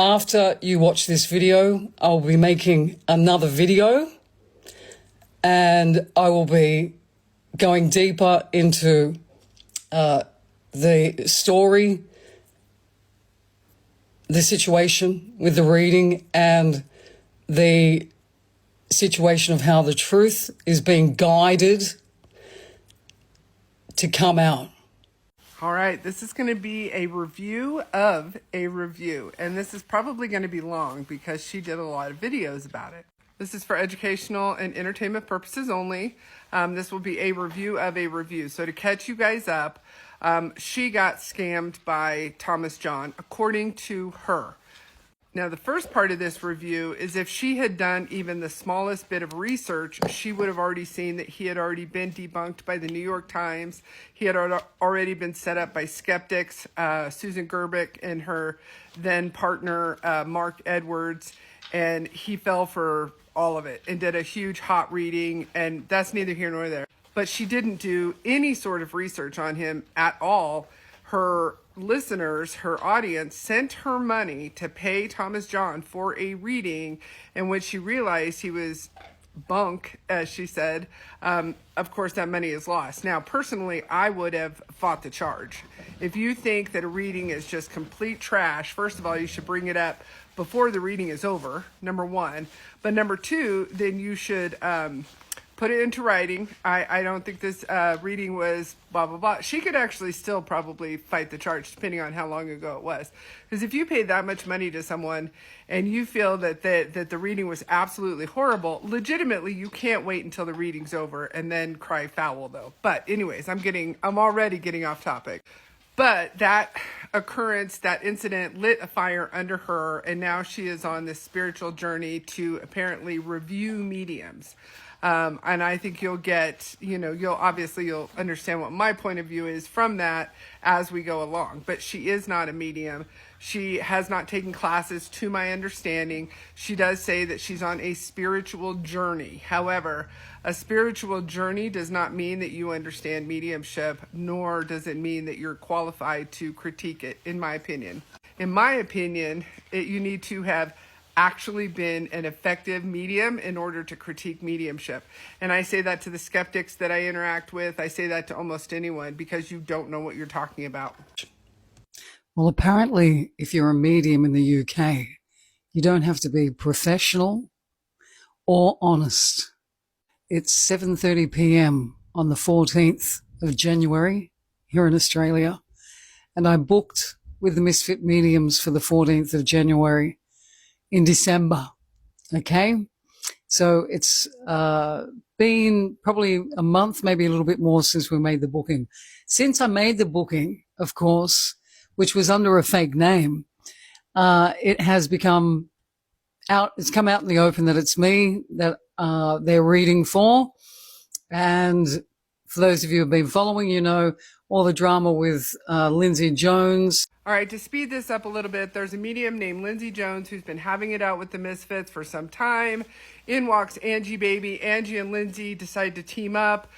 after you watch this video, I'll be making another video and I will be going deeper into the story, the situation with the reading, and the situation of how the truth is being guided to come out. All right, this is going to be a review of a review, and this is probably going to be long because she did a lot of videos about it. This is for educational and entertainment purposes only. This will be a review of a review. So to catch you guys up, she got scammed by Thomas John, according to her. Now, the first part of this review is if she had done even the smallest bit of research, she would have already seen that he had already been debunked by the New York Times. He had already been set up by skeptics, Susan Gerbic and her then partner, Mark Edwards, and he fell for all of it and did a huge hot reading, and that's neither here nor there. But she didn't do any sort of research on him at all. Her listeners, her audience, sent her money to pay Thomas John for a reading, and when she realized he was bunk, as she said, of course that money is lost. Now, personally, I would have fought the charge. If you think that a reading is just complete trash, first of all, you should bring it up before the reading is over, number one. But number two, then you should put it into writing. I don't think this reading was blah, blah, blah. She could actually still probably fight the charge depending on how long ago it was. Because if you paid that much money to someone and you feel that the reading was absolutely horrible, legitimately, you can't wait until the reading's over and then cry foul, though. But anyways, I'm already getting off topic. But that occurrence, that incident lit a fire under her, and now she is on this spiritual journey to apparently review mediums. And I think you'll get, you'll understand what my point of view is from that as we go along. But she is not a medium. She has not taken classes, to my understanding. She does say that she's on a spiritual journey. However, a spiritual journey does not mean that you understand mediumship, nor does it mean that you're qualified to critique it, in my opinion. In my opinion, you need to have actually been an effective medium in order to critique mediumship. And I say that to the skeptics that I interact with. I say that to almost anyone because you don't know what you're talking about. Well, apparently, if you're a medium in the UK, you don't have to be professional or honest. It's 7:30 p.m. on the 14th of January here in Australia, and I booked with the Misfit mediums for the 14th of January in December. Okay, so it's been probably a month, maybe a little bit more since we made the booking. Since I made the booking, of course, which was under a fake name, it has become out. It's come out in the open that it's me that they're reading for. And for those of you who have been following, you know all the drama with Lindsay Jones. All right, to speed this up a little bit, there's a medium named Lindsay Jones who's been having it out with the Misfits for some time. In walks Angie Baby. Angie and Lindsay decide to team up.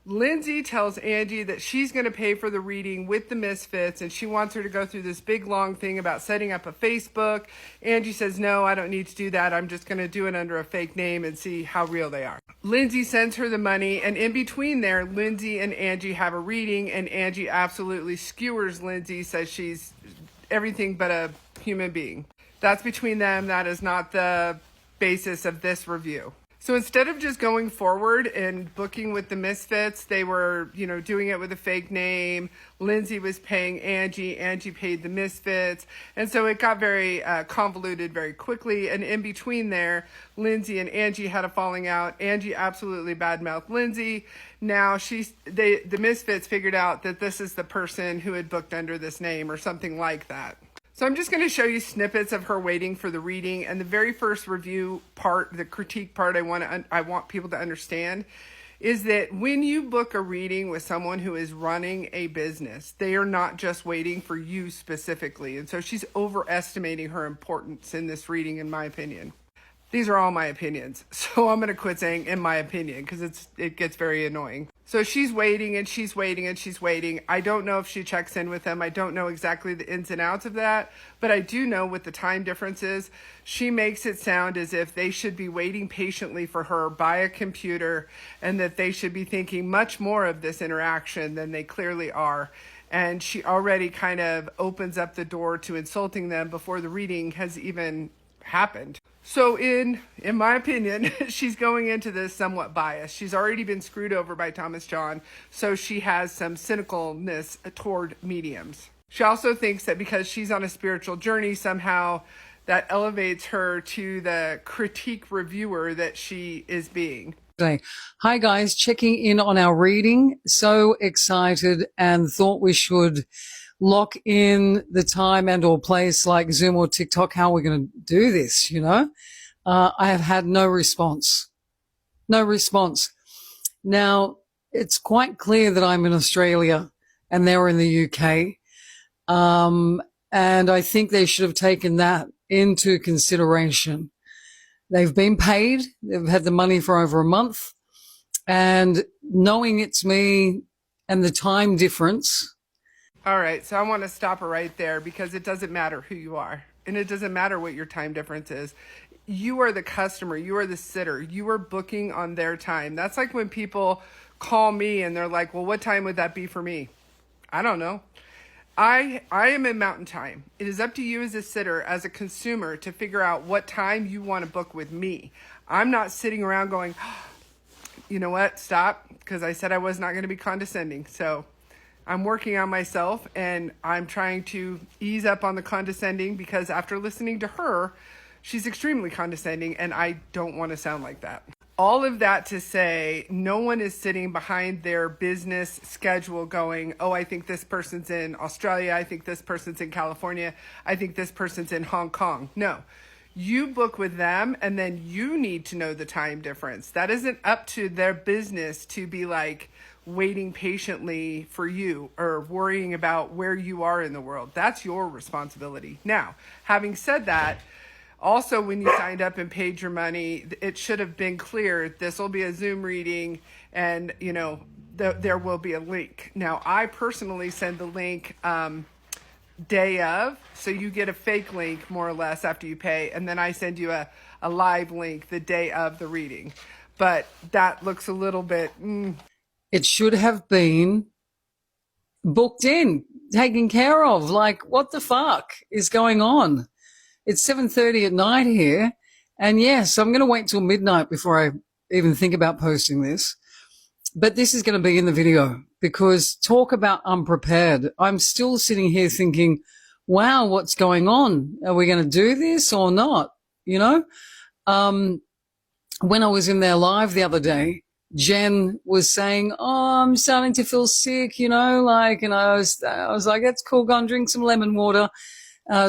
Lindsay tells Angie that she's going to pay for the reading with the Misfits, and she wants her to go through this big, long thing about setting up a Facebook. Angie says, no, I don't need to do that. I'm just going to do it under a fake name and see how real they are. Lindsay sends her the money, and in between there, Lindsay and Angie have a reading, and Angie absolutely skewers Lindsay, says she's everything but a human being. That's between them. That is not the basis of this review. So instead of just going forward and booking with the Misfits, they were, doing it with a fake name. Lindsay was paying Angie. Angie paid the Misfits. And so it got very convoluted very quickly. And in between there, Lindsay and Angie had a falling out. Angie absolutely badmouthed Lindsay. Now the Misfits figured out that this is the person who had booked under this name or something like that. So I'm just going to show you snippets of her waiting for the reading. And the very first review part, the critique part I want people to understand is that when you book a reading with someone who is running a business, they are not just waiting for you specifically. And so she's overestimating her importance in this reading, in my opinion. These are all my opinions. So I'm going to quit saying in my opinion because it gets very annoying. So she's waiting and she's waiting and she's waiting. I don't know if she checks in with them. I don't know exactly the ins and outs of that, but I do know with the time differences, she makes it sound as if they should be waiting patiently for her by a computer and that they should be thinking much more of this interaction than they clearly are. And she already kind of opens up the door to insulting them before the reading has even happened. So in my opinion, she's going into this somewhat biased. She's already been screwed over by Thomas John, so she has some cynicalness toward mediums. She also thinks that because she's on a spiritual journey, somehow that elevates her to the critique reviewer that she is being. Hi guys, checking in on our reading. So excited and thought we should lock in the time and or place like Zoom or TikTok. How are we going to do this? You know, I have had no response. Now it's quite clear that I'm in Australia and they're in the UK. And I think they should have taken that into consideration. They've been paid. They've had the money for over a month, and knowing it's me and the time difference. All right, so I want to stop her right there because it doesn't matter who you are, and it doesn't matter what your time difference is. You are the customer. You are the sitter. You are booking on their time. That's like when people call me and they're like, well, what time would that be for me? I don't know. I am in mountain time. It is up to you as a sitter, as a consumer, to figure out what time you want to book with me. I'm not sitting around going, you know what, stop, because I said I was not going to be condescending. So I'm working on myself and I'm trying to ease up on the condescending because after listening to her, she's extremely condescending and I don't want to sound like that. All of that to say, no one is sitting behind their business schedule going, oh, I think this person's in Australia. I think this person's in California. I think this person's in Hong Kong. No, you book with them and then you need to know the time difference. That isn't up to their business to be like waiting patiently for you or worrying about where you are in the world. That's your responsibility. Now, having said that, also, when you signed up and paid your money, it should have been clear this will be a Zoom reading and, you know, there will be a link. Now, I personally send the link day of, so you get a fake link more or less after you pay, and then I send you a live link the day of the reading. But that looks a little bit... It should have been booked in, taken care of. Like, what the fuck is going on? It's 7:30 at night here. And yes, I'm going to wait till midnight before I even think about posting this. But this is going to be in the video because talk about unprepared. I'm still sitting here thinking, wow, what's going on? Are we going to do this or not? You know, when I was in their live the other day, Jen was saying, oh, I'm starting to feel sick, you know, like, and I was like, that's cool. Go and drink some lemon water.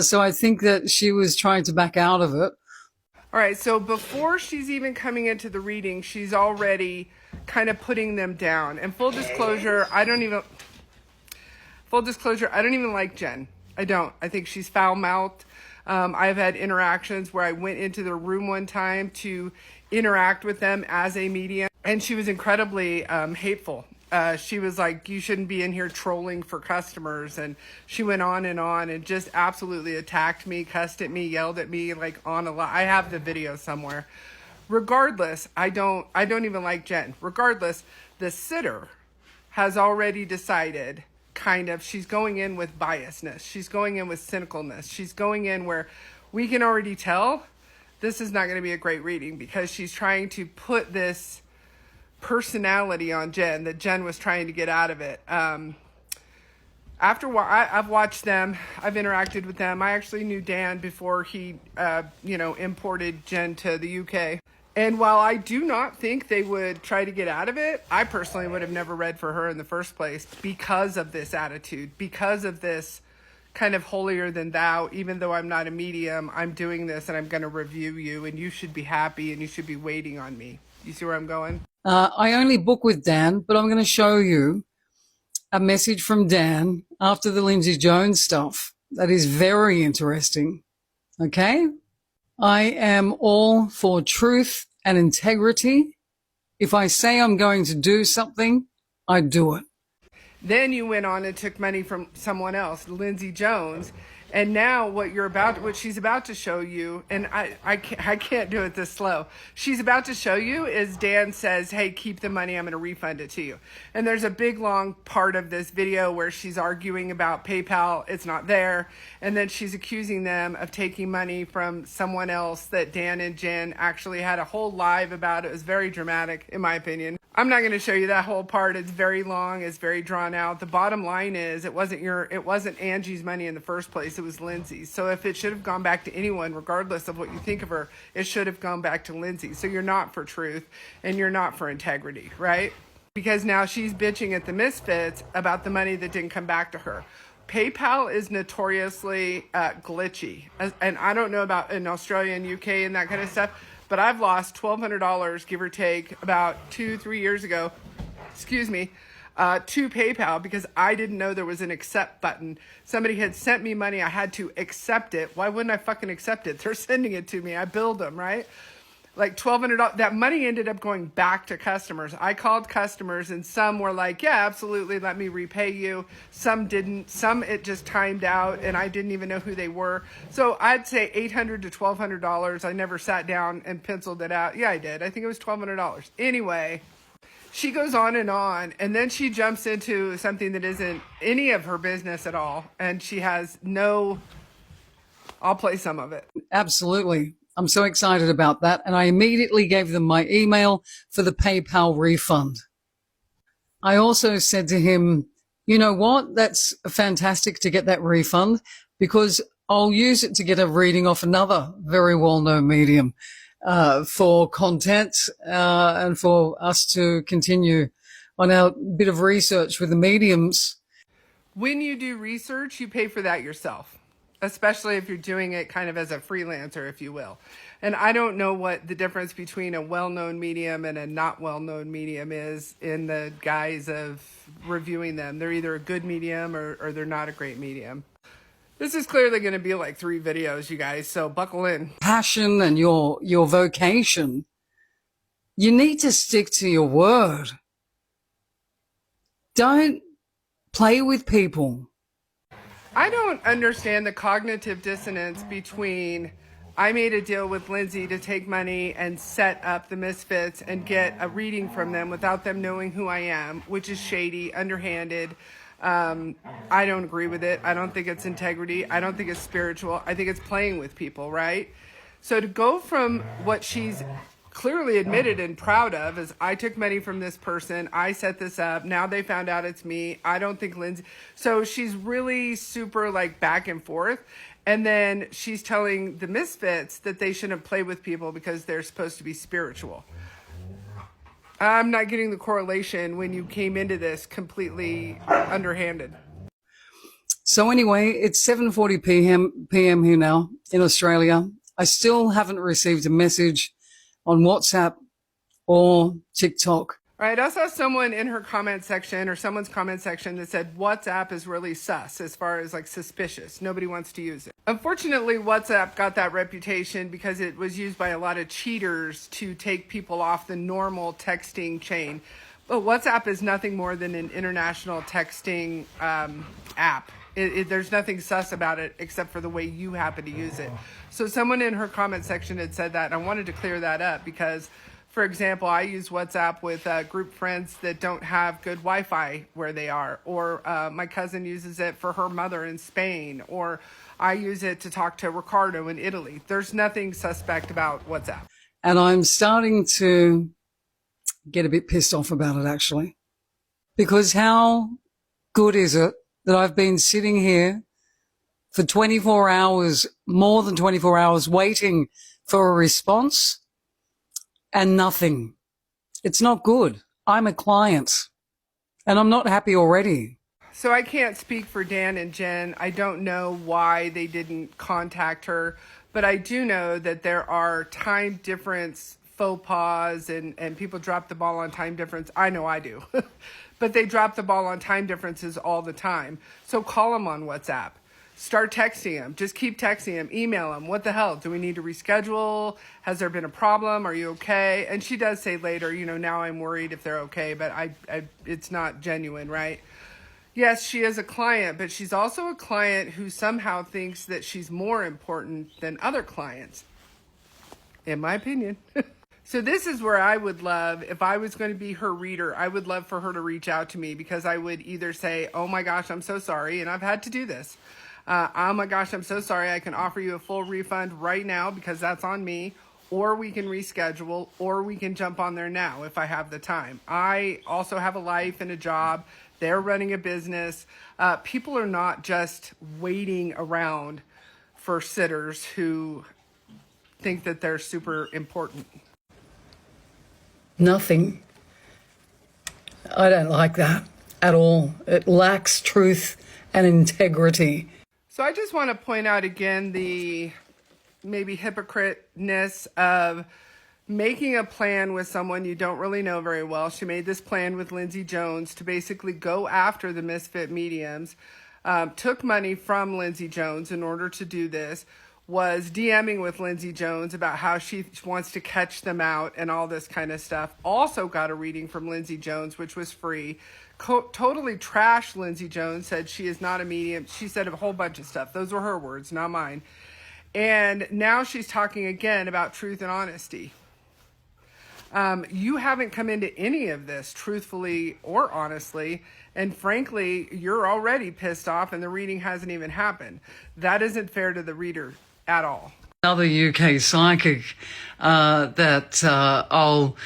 So I think that she was trying to back out of it. All right, so before she's even coming into the reading, she's already kind of putting them down. And full disclosure, I don't even like Jen. I don't. I think she's foul-mouthed. I've had interactions where I went into their room one time to interact with them as a medium, and she was incredibly hateful. She was like, you shouldn't be in here trolling for customers. And she went on and just absolutely attacked me, cussed at me, yelled at me, like on a lot. I have the video somewhere. Regardless, I don't even like Jen. Regardless, the sitter has already decided kind of, she's going in with biasness. She's going in with cynicalness. She's going in where we can already tell this is not going to be a great reading because she's trying to put this personality on Jen that Jen was trying to get out of it. After a while, I've watched them. I've interacted with them. I actually knew Dan before he, imported Jen to the UK. And while I do not think they would try to get out of it, I personally would have never read for her in the first place because of this attitude, because of this kind of holier than thou. Even though I'm not a medium, I'm doing this and I'm going to review you and you should be happy and you should be waiting on me. You see where I'm going? I only book with Dan, but I'm going to show you a message from Dan after the Lindsay Jones stuff. That is very interesting. Okay? I am all for truth and integrity. If I say I'm going to do something, I do it. Then you went on and took money from someone else, Lindsay Jones. And now what she's about to show you, and I can't do it this slow. She's about to show you is Dan says, hey, keep the money. I'm going to refund it to you. And there's a big, long part of this video where she's arguing about PayPal. It's not there. And then she's accusing them of taking money from someone else that Dan and Jen actually had a whole live about. It was very dramatic, in my opinion. I'm not going to show you that whole part. It's very long. It's very drawn out. The bottom line is it wasn't Angie's money in the first place. It was Lindsay's. So if it should have gone back to anyone, regardless of what you think of her, it should have gone back to Lindsay. So you're not for truth and you're not for integrity, right? Because now she's bitching at the Misfits about the money that didn't come back to her. PayPal is notoriously glitchy. And I don't know about in Australia and UK and that kind of stuff, but I've lost $1,200, give or take, about 2-3 years ago, to PayPal because I didn't know there was an accept button. Somebody had sent me money. I had to accept it. Why wouldn't I fucking accept it? They're sending it to me. I billed them, right? Like $1,200. That money ended up going back to customers. I called customers and some were like, yeah, absolutely, let me repay you. Some didn't. Some it just timed out and I didn't even know who they were. So I'd say $800 to $1,200. I never sat down and penciled it out. Yeah, I did. I think it was $1,200. Anyway, she goes on and then she jumps into something that isn't any of her business at all. And she has I'll play some of it. Absolutely. I'm so excited about that. And I immediately gave them my email for the PayPal refund. I also said to him, you know what? That's fantastic to get that refund because I'll use it to get a reading off another very well-known medium for content and for us to continue on our bit of research with the mediums. When you do research, you pay for that yourself, especially if you're doing it kind of as a freelancer, if you will. And I don't know what the difference between a well-known medium and a not well-known medium is in the guise of reviewing them. They're either a good medium or they're not a great medium. This is clearly going to be like 3 videos, you guys, so buckle in. Passion and your vocation, you need to stick to your word. Don't play with people. I don't understand the cognitive dissonance between I made a deal with Lindsay to take money and set up the Misfits and get a reading from them without them knowing who I am, which is shady, underhanded. I don't agree with it. I don't think it's integrity. I don't think it's spiritual. I think it's playing with people, right? So to go from what she's clearly admitted and proud of is I took money from this person. I set this up. Now they found out it's me. I don't think Lindsay. So she's really super like back and forth. And then she's telling the Misfits that they shouldn't play with people because they're supposed to be spiritual. I'm not getting the correlation when you came into this completely underhanded. So anyway, it's 7:40 p.m. here now in Australia. I still haven't received a message on WhatsApp or TikTok. All right, I saw someone in her comment section or someone's comment section that said WhatsApp is really sus as far as like suspicious. Nobody wants to use it. Unfortunately, WhatsApp got that reputation because it was used by a lot of cheaters to take people off the normal texting chain. But WhatsApp is nothing more than an international texting app. There's nothing sus about it except for the way you happen to use it. So someone in her comment section had said that, and I wanted to clear that up because, for example, I use WhatsApp with group friends that don't have good Wi-Fi where they are, or my cousin uses it for her mother in Spain, or I use it to talk to Ricardo in Italy. There's nothing suspect about WhatsApp. And I'm starting to get a bit pissed off about it, actually, because how good is it that I've been sitting here for 24 hours, more than 24 hours, waiting for a response and nothing. It's not good. I'm a client and I'm not happy already. So I can't speak for Dan and Jen. I don't know why they didn't contact her, but I do know that there are time difference faux pas and people drop the ball on time difference. I know I do, but they drop the ball on time differences all the time. So call them on WhatsApp. start texting him. Just keep texting him, email him. What the hell? Do we need to reschedule? Has there been a problem? Are you okay? And she does say later, now I'm worried if they're okay, but it's not genuine, right? Yes, she is a client, but she's also a client who somehow thinks that she's more important than other clients, in my opinion. So this is where I would love, if I was going to be her reader, I would love for her to reach out to me, because I would either say, oh my gosh, I'm so sorry, and I've had to do this. Oh my gosh, I'm so sorry, I can offer you a full refund right now because that's on me, or we can reschedule, or we can jump on there now if I have the time. I also have a life and a job. They're running a business. People are not just waiting around for sitters who think that they're super important. Nothing. I don't like that at all. It lacks truth and integrity. So I just want to point out again the maybe hypocriteness of making a plan with someone you don't really know very well. She made this plan with Lindsay Jones to basically go after the Misfit mediums, took money from Lindsay Jones in order to do this, was DMing with Lindsay Jones about how she wants to catch them out and all this kind of stuff. Also got a reading from Lindsay Jones, which was free. Totally trashed Lindsay Jones, said she is not a medium. She said a whole bunch of stuff. Those were her words, not mine. And now she's talking again about truth and honesty. You haven't come into any of this truthfully or honestly, and frankly, you're already pissed off and the reading hasn't even happened. That isn't fair to the reader at all. Another UK psychic that I'll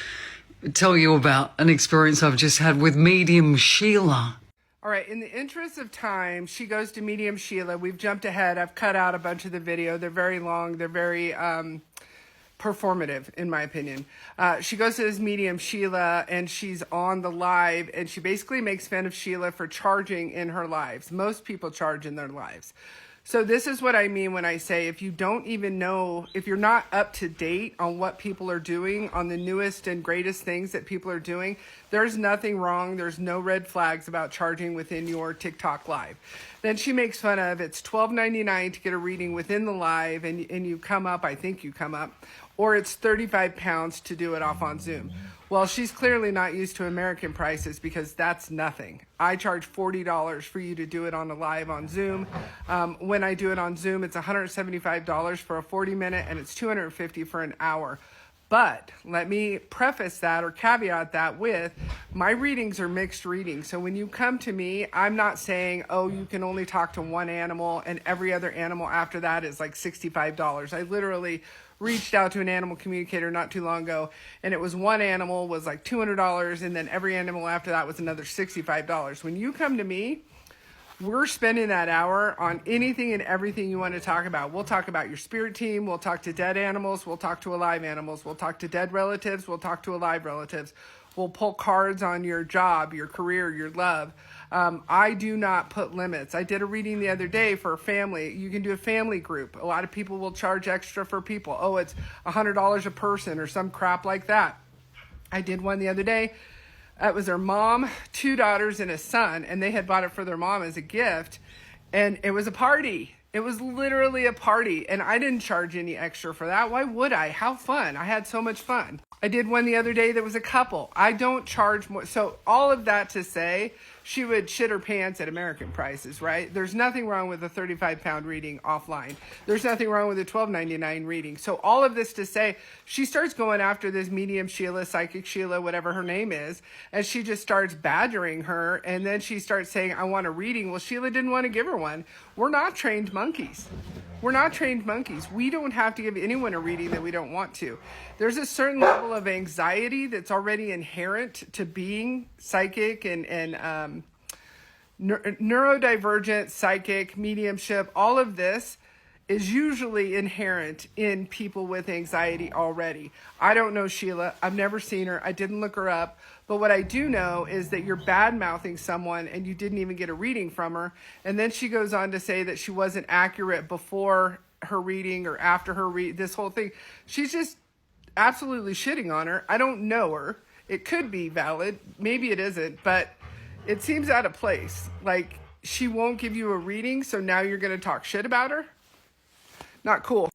tell you about an experience I've just had with Medium Sheila. All right, in the interest of time, she goes to Medium Sheila. We've jumped ahead. I've cut out a bunch of the video. They're very long. They're very performative, in my opinion. She goes to this Medium Sheila, and she's on the live, and she basically makes fun of Sheila for charging in her lives. Most people charge in their lives. So this is what I mean when I say, if you don't even know, if you're not up to date on what people are doing, on the newest and greatest things that people are doing, there's nothing wrong. There's no red flags about charging within your TikTok live. Then she makes fun of, it's $12.99 to get a reading within the live, and you come up, I think you come up, or it's 35 pounds to do it off on Zoom. Well, she's clearly not used to American prices, because that's nothing. I charge $40 for you to do it on a live on Zoom. When I do it on Zoom, it's $175 for a 40-minute, and it's $250 for an hour. But let me preface that or caveat that with, my readings are mixed readings. So when you come to me, I'm not saying, oh, you can only talk to one animal and every other animal after that is like $65. I literally reached out to an animal communicator not too long ago, and it was one animal was like $200, and then every animal after that was another $65. When you come to me, we're spending that hour on anything and everything you want to talk about. We'll talk about your spirit team. We'll talk to dead animals. We'll talk to alive animals. We'll talk to dead relatives. We'll talk to alive relatives. We'll pull cards on your job, your career, your love. I do not put limits. I did a reading the other day for a family. You can do a family group. A lot of people will charge extra for people. Oh, it's $100 a person or some crap like that. I did one the other day. It was their mom, 2 daughters, and a son, and they had bought it for their mom as a gift, and it was a party. It was literally a party, and I didn't charge any extra for that. Why would I? How fun. I had so much fun. I did one the other day that was a couple. I don't charge more. So all of that to say, she would shit her pants at American prices, right? There's nothing wrong with a 35-pound reading offline. There's nothing wrong with a $12.99 reading. So all of this to say, she starts going after this Medium Sheila, Psychic Sheila, whatever her name is, and she just starts badgering her, and then she starts saying, I want a reading. Well, Sheila didn't want to give her one. We're not trained monkeys. We're not trained monkeys. We don't have to give anyone a reading that we don't want to. There's a certain level of anxiety that's already inherent to being psychic and neurodivergent, psychic, mediumship. All of this is usually inherent in people with anxiety already. I don't know Sheila. I've never seen her. I didn't look her up. But what I do know is that you're bad-mouthing someone and you didn't even get a reading from her. And then she goes on to say that she wasn't accurate before her reading or after her this whole thing. She's just absolutely shitting on her. I don't know her. It could be valid. Maybe it isn't, but it seems out of place. Like, she won't give you a reading, so now you're going to talk shit about her? Not cool.